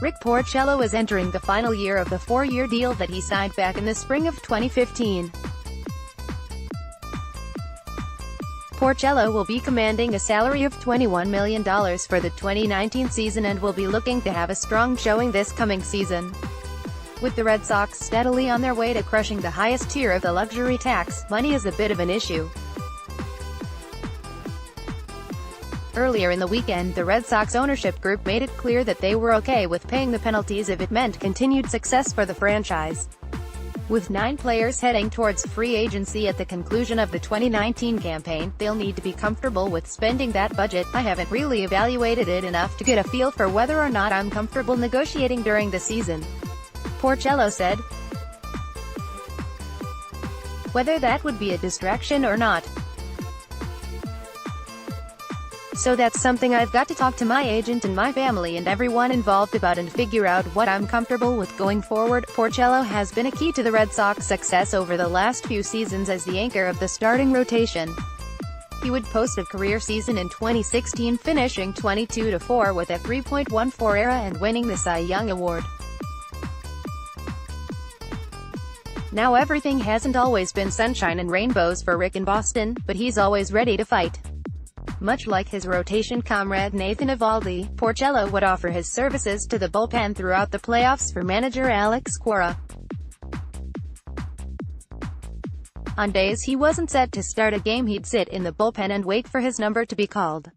Rick Porcello is entering the final year of the 4-year deal that he signed back in the spring of 2015. Porcello will be commanding a salary of $21 million for the 2019 season and will be looking to have a strong showing this coming season. With the Red Sox steadily on their way to crushing the highest tier of the luxury tax, money is a bit of an issue. Earlier in the weekend, the Red Sox ownership group made it clear that they were okay with paying the penalties if it meant continued success for the franchise. With 9 players heading towards free agency at the conclusion of the 2019 campaign, they'll need to be comfortable with spending that budget. I haven't really evaluated it enough to get a feel for whether or not I'm comfortable negotiating during the season, Porcello said. Whether that would be a distraction or not. So that's something I've got to talk to my agent and my family and everyone involved about and figure out what I'm comfortable with going forward. Porcello has been a key to the Red Sox success over the last few seasons as the anchor of the starting rotation. He would post a career season in 2016, finishing 22-4 with a 3.14 ERA and winning the Cy Young Award. Now everything hasn't always been sunshine and rainbows for Rick in Boston, but he's always ready to fight. Much like his rotation comrade Nathan Eovaldi, Porcello would offer his services to the bullpen throughout the playoffs for manager Alex Cora. On days he wasn't set to start a game, he'd sit in the bullpen and wait for his number to be called.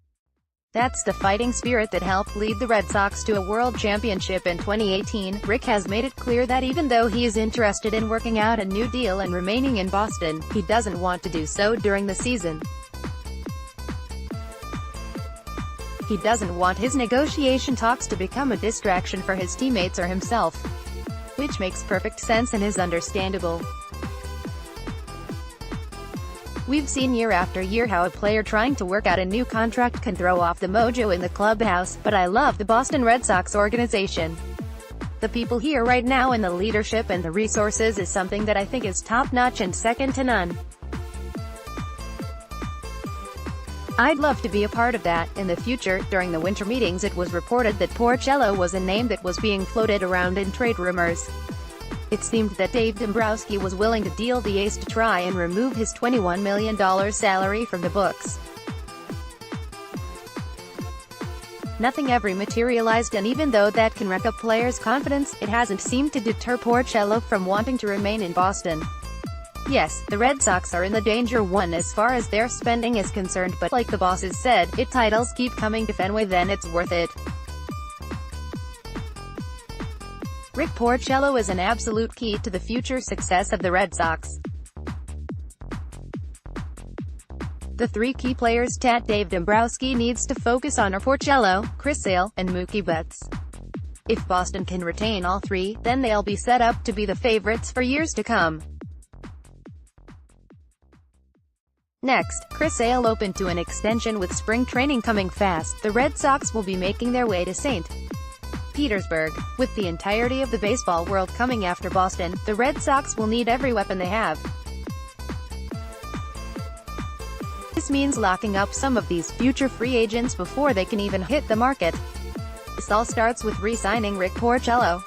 That's the fighting spirit that helped lead the Red Sox to a world championship in 2018. Rick has made it clear that even though he is interested in working out a new deal and remaining in Boston, he doesn't want to do so during the season. He doesn't want his negotiation talks to become a distraction for his teammates or himself. Which makes perfect sense and is understandable. We've seen year after year how a player trying to work out a new contract can throw off the mojo in the clubhouse, but I love the Boston Red Sox organization. The people here right now and the leadership and the resources is something that I think is top-notch and second to none. I'd love to be a part of that in the future. During the winter meetings, it was reported that Porcello was a name that was being floated around in trade rumors. It seemed that Dave Dombrowski was willing to deal the ace to try and remove his $21 million salary from the books. Nothing ever materialized, and even though that can wreck a player's confidence, it hasn't seemed to deter Porcello from wanting to remain in Boston. Yes, the Red Sox are in the danger one as far as their spending is concerned, but like the bosses said, if titles keep coming to Fenway then it's worth it. Rick Porcello is an absolute key to the future success of the Red Sox. The 3 key players Dave Dombrowski needs to focus on are Porcello, Chris Sale, and Mookie Betts. If Boston can retain all 3, then they'll be set up to be the favorites for years to come. Next, Chris Sale open to an extension with spring training coming fast. The Red Sox will be making their way to St. Petersburg. With the entirety of the baseball world coming after Boston, the Red Sox will need every weapon they have. This means locking up some of these future free agents before they can even hit the market. This all starts with re-signing Rick Porcello.